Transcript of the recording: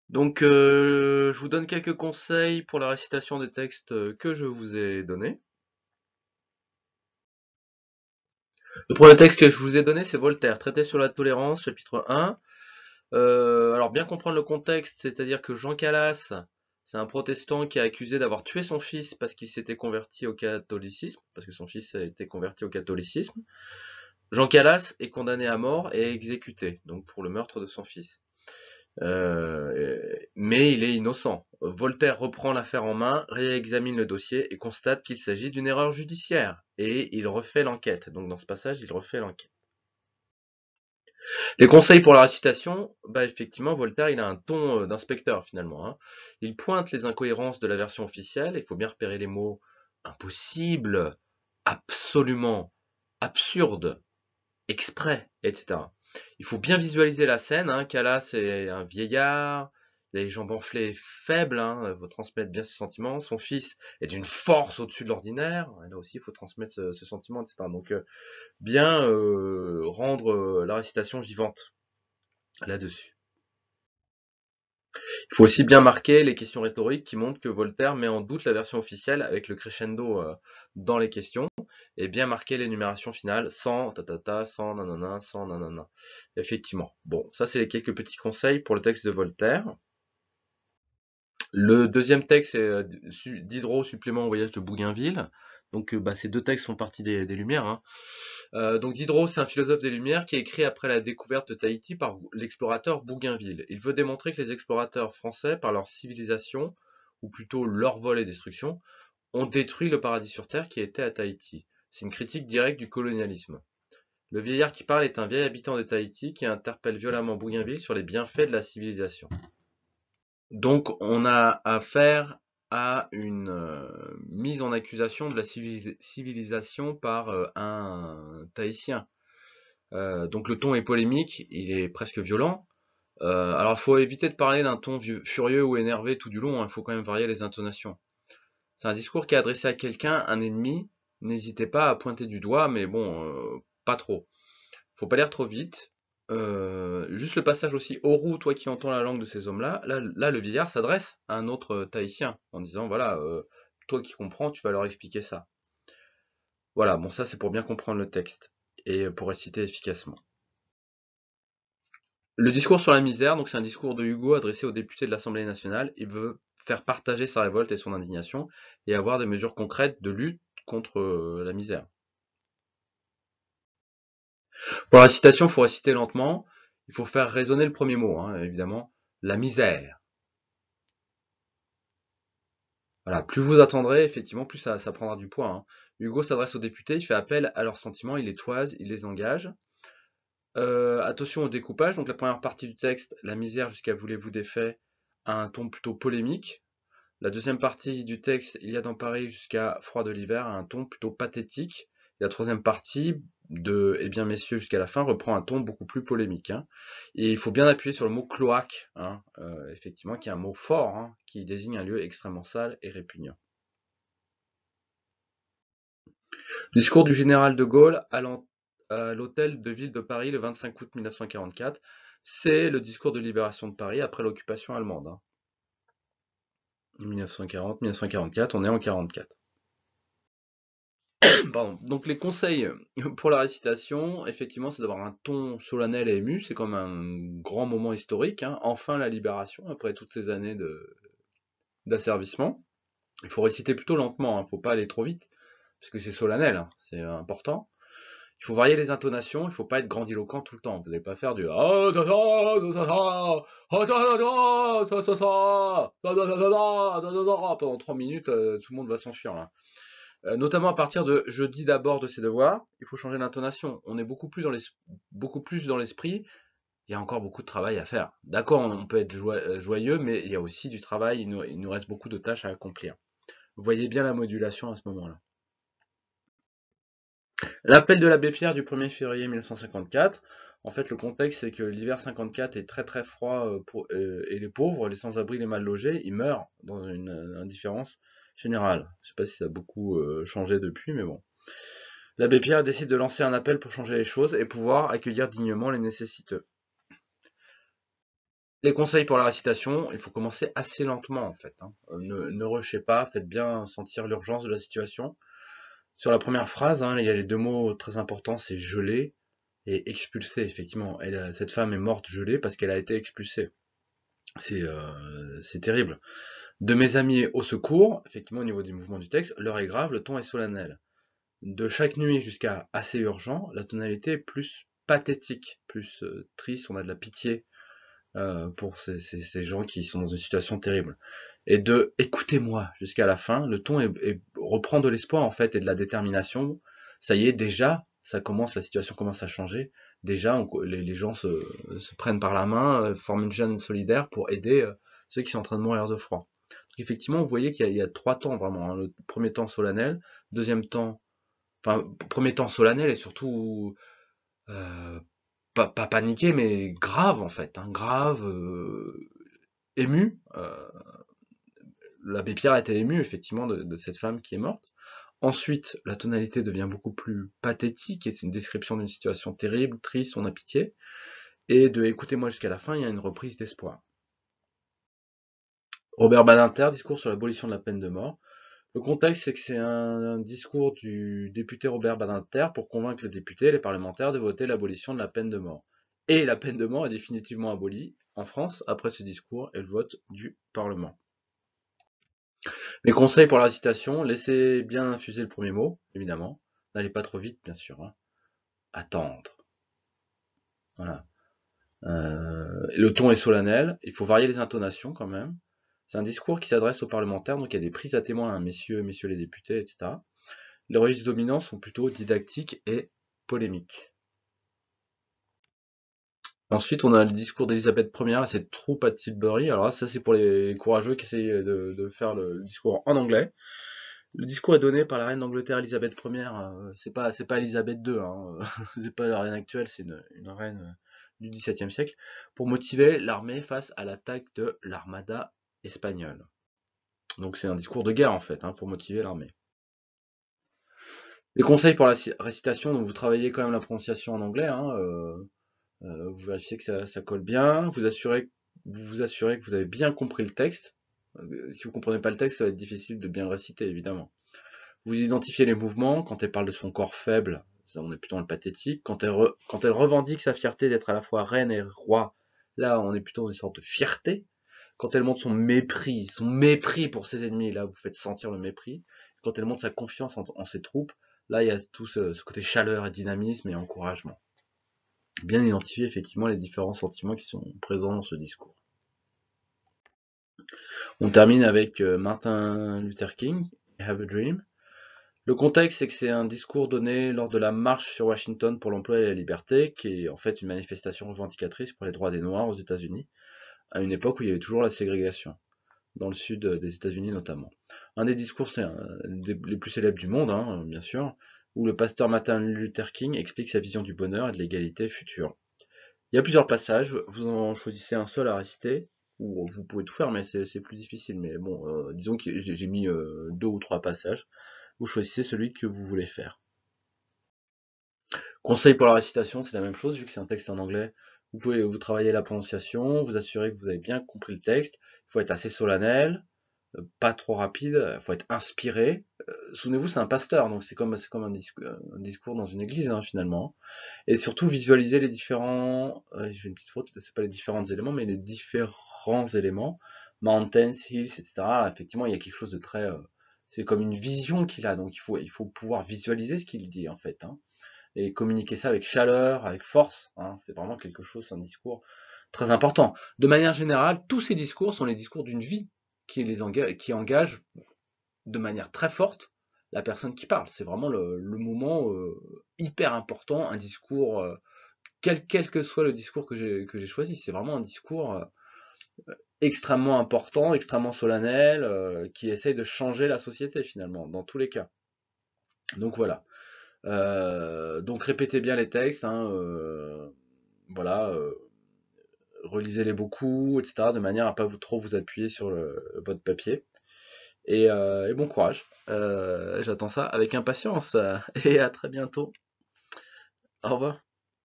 Donc, je vous donne quelques conseils pour la récitation des textes que je vous ai donnés. Le premier texte que je vous ai donné, c'est Voltaire, Traité sur la tolérance, chapitre 1. Alors, bien comprendre le contexte, c'est-à-dire que Jean Calas, c'est un protestant qui est accusé d'avoir tué son fils parce qu'il s'était converti au catholicisme, parce que son fils a été converti au catholicisme. Jean Calas est condamné à mort et exécuté, donc pour le meurtre de son fils. Mais il est innocent. Voltaire reprend l'affaire en main, réexamine le dossier et constate qu'il s'agit d'une erreur judiciaire. Et il refait l'enquête. Donc dans ce passage, il refait l'enquête. Les conseils pour la récitation, bah effectivement, Voltaire, il a un ton d'inspecteur finalement, hein. Il pointe les incohérences de la version officielle, il faut bien repérer les mots impossible, absolument, absurde, exprès, etc. Il faut bien visualiser la scène, hein. Calas c'est un vieillard, il a les jambes enflées faibles, hein, il faut transmettre bien ce sentiment. Son fils est d'une force au-dessus de l'ordinaire, là aussi il faut transmettre ce sentiment, etc. Donc bien rendre la récitation vivante là-dessus. Il faut aussi bien marquer les questions rhétoriques qui montrent que Voltaire met en doute la version officielle avec le crescendo dans les questions, et bien marquer l'énumération finale sans tatata, sans nanana, sans nanana. Effectivement. Bon, ça c'est les quelques petits conseils pour le texte de Voltaire. Le deuxième texte, c'est Diderot, supplément au voyage de Bougainville. Donc bah, ces deux textes font partie des Lumières, hein. Donc Diderot, c'est un philosophe des Lumières qui a écrit après la découverte de Tahiti par l'explorateur Bougainville. Il veut démontrer que les explorateurs français, par leur civilisation, ou plutôt leur vol et destruction, ont détruit le paradis sur Terre qui était à Tahiti. C'est une critique directe du colonialisme. Le vieillard qui parle est un vieil habitant de Tahiti qui interpelle violemment Bougainville sur les bienfaits de la civilisation. Donc on a affaire à une mise en accusation de la civilisation par un Tahitien. Donc le ton est polémique, il est presque violent. Alors il faut éviter de parler d'un ton furieux ou énervé tout du long, hein, il faut quand même varier les intonations. C'est un discours qui est adressé à quelqu'un, un ennemi. N'hésitez pas à pointer du doigt, mais bon, pas trop. Faut pas lire trop vite. Juste le passage aussi Oru, toi qui entends la langue de ces hommes-là, là le vieillard s'adresse à un autre Tahitien en disant voilà, toi qui comprends, tu vas leur expliquer ça. Voilà, bon ça c'est pour bien comprendre le texte et pour réciter efficacement. Le discours sur la misère, donc c'est un discours de Hugo adressé aux députés de l'Assemblée nationale. Il veut faire partager sa révolte et son indignation et avoir des mesures concrètes de lutte contre la misère. Pour la citation, il faut réciter lentement. Il faut faire résonner le premier mot, hein, évidemment. La misère. Voilà, plus vous attendrez, effectivement, plus ça prendra du poids, hein. Hugo s'adresse aux députés, il fait appel à leurs sentiments, il les toise, il les engage. Attention au découpage, donc la première partie du texte, la misère jusqu'à voulez-vous des faits, a un ton plutôt polémique. La deuxième partie du texte, il y a dans Paris jusqu'à froid de l'hiver, a un ton plutôt pathétique. Et la troisième partie, de Eh bien messieurs jusqu'à la fin, reprend un ton beaucoup plus polémique, hein. Et il faut bien appuyer sur le mot cloaque, hein, effectivement, qui est un mot fort, hein, qui désigne un lieu extrêmement sale et répugnant. Discours du général de Gaulle à l'hôtel de ville de Paris le 25 août 1944. C'est le discours de libération de Paris après l'occupation allemande, hein. 1940-1944, on est en 44. Pardon. Donc les conseils pour la récitation, effectivement, c'est d'avoir un ton solennel et ému. C'est comme un grand moment historique, hein. Enfin la libération après toutes ces années d'asservissement. Il faut réciter plutôt lentement, hein. Il ne faut pas aller trop vite parce que c'est solennel, hein. C'est important. Il faut varier les intonations, il ne faut pas être grandiloquent tout le temps. Vous n'allez pas faire du ah da da da da ah da da da ça pendant 3 minutes, tout le monde va s'enfuir là. Notamment à partir de je dis d'abord de ses devoirs, il faut changer d'intonation. On est beaucoup plus dans l'esprit. Il y a encore beaucoup de travail à faire. D'accord, on peut être joyeux, mais il y a aussi du travail. Il nous reste beaucoup de tâches à accomplir. Vous voyez bien la modulation à ce moment-là. L'appel de l'abbé Pierre du 1er février 1954. En fait, le contexte, c'est que l'hiver 54 est très très froid et les pauvres, les sans-abri, les mal logés, ils meurent dans une indifférence générale. Je ne sais pas si ça a beaucoup changé depuis, mais bon. L'abbé Pierre décide de lancer un appel pour changer les choses et pouvoir accueillir dignement les nécessiteux. Les conseils pour la récitation, il faut commencer assez lentement en fait, hein. Ne rushez pas, faites bien sentir l'urgence de la situation. Sur la première phrase, hein, il y a les deux mots très importants, c'est gelé et expulsé, effectivement. Cette femme est morte gelée parce qu'elle a été expulsée. C'est terrible. De mes amis au secours, effectivement au niveau du mouvement du texte, l'heure est grave, le ton est solennel. De chaque nuit jusqu'à assez urgent, la tonalité est plus pathétique, plus triste, on a de la pitié pour ces gens qui sont dans une situation terrible. Et de écoutez-moi jusqu'à la fin, le ton reprend de l'espoir en fait et de la détermination. Ça y est, déjà, ça commence, la situation commence à changer. Déjà, les gens se prennent par la main, forment une chaîne solidaire pour aider ceux qui sont en train de mourir de froid. Donc, effectivement, vous voyez qu'il y a trois temps vraiment, hein. Le premier temps solennel, deuxième temps, enfin, premier temps solennel et surtout euh, pas paniqué, mais grave en fait, hein, grave, ému. L'abbé Pierre était ému effectivement de cette femme qui est morte. Ensuite, la tonalité devient beaucoup plus pathétique et c'est une description d'une situation terrible, triste, on a pitié. Et de écoutez-moi jusqu'à la fin, il y a une reprise d'espoir. Robert Badinter, discours sur l'abolition de la peine de mort. Le contexte, c'est que c'est un discours du député Robert Badinter pour convaincre les députés et les parlementaires de voter l'abolition de la peine de mort. Et la peine de mort est définitivement abolie en France après ce discours et le vote du Parlement. Mes conseils pour la récitation, laissez bien infuser le premier mot, évidemment. N'allez pas trop vite, bien sûr, hein. Attendre. Voilà. Le ton est solennel, il faut varier les intonations quand même. C'est un discours qui s'adresse aux parlementaires, donc il y a des prises à témoins, hein, messieurs les députés, etc. Les registres dominants sont plutôt didactiques et polémiques. Ensuite, on a le discours d'Elisabeth Ier, c'est Troop à Tilbury. Alors là, ça c'est pour les courageux qui essayent de faire le discours en anglais. Le discours est donné par la reine d'Angleterre Elisabeth Ier. C'est pas Elisabeth II, hein. C'est pas la reine actuelle, c'est une reine du XVIIe siècle, pour motiver l'armée face à l'attaque de l'armada espagnole. Donc c'est un discours de guerre en fait, hein, pour motiver l'armée. Les conseils pour la récitation, donc vous travaillez quand même la prononciation en anglais, hein, vous vérifiez que ça colle bien, vous assurez que vous avez bien compris le texte. Si vous comprenez pas le texte, ça va être difficile de bien le réciter évidemment. Vous identifiez les mouvements, quand elle parle de son corps faible, ça, on est plutôt dans le pathétique. Quand elle revendique sa fierté d'être à la fois reine et roi, là on est plutôt dans une sorte de fierté. Quand elle montre son mépris pour ses ennemis, là vous faites sentir le mépris. Quand elle montre sa confiance en ses troupes, là il y a tout ce côté chaleur et dynamisme et encouragement. Bien identifier effectivement les différents sentiments qui sont présents dans ce discours. On termine avec Martin Luther King, Have a Dream. Le contexte, c'est que c'est un discours donné lors de la marche sur Washington pour l'emploi et la liberté, qui est en fait une manifestation revendicatrice pour les droits des Noirs aux États-Unis, à une époque où il y avait toujours la ségrégation, dans le sud des États-Unis notamment. Un des discours, c'est les plus célèbres du monde, hein, bien sûr, où le pasteur Martin Luther King explique sa vision du bonheur et de l'égalité future. Il y a plusieurs passages, vous en choisissez un seul à réciter, ou vous pouvez tout faire, mais c'est plus difficile. Mais bon, disons que j'ai mis 2 ou 3 passages. Vous choisissez celui que vous voulez faire. Conseil pour la récitation, c'est la même chose, vu que c'est un texte en anglais. Vous pouvez vous travailler la prononciation, vous assurer que vous avez bien compris le texte. Il faut être assez solennel, pas trop rapide, il faut être inspiré. Souvenez-vous, c'est un pasteur, donc c'est comme un discours dans une église, hein, finalement. Et surtout, visualiser les différents, je fais une petite faute, c'est pas les différents éléments, mais les différents éléments, mountains, hills, etc. Effectivement, il y a quelque chose de très, c'est comme une vision qu'il a, donc il faut pouvoir visualiser ce qu'il dit, en fait, hein, et communiquer ça avec chaleur, avec force, hein. C'est vraiment quelque chose, c'est un discours très important. De manière générale, tous ces discours sont les discours d'une vie qui engage de manière très forte la personne qui parle. C'est vraiment le moment hyper important, un discours, quel que soit le discours que j'ai choisi. C'est vraiment un discours extrêmement important, extrêmement solennel, qui essaye de changer la société finalement, dans tous les cas. Donc voilà. Donc répétez bien les textes, hein, voilà, relisez-les beaucoup, etc., de manière à pas trop vous appuyer sur votre papier. Et bon courage. J'attends ça avec impatience. Et à très bientôt. Au revoir.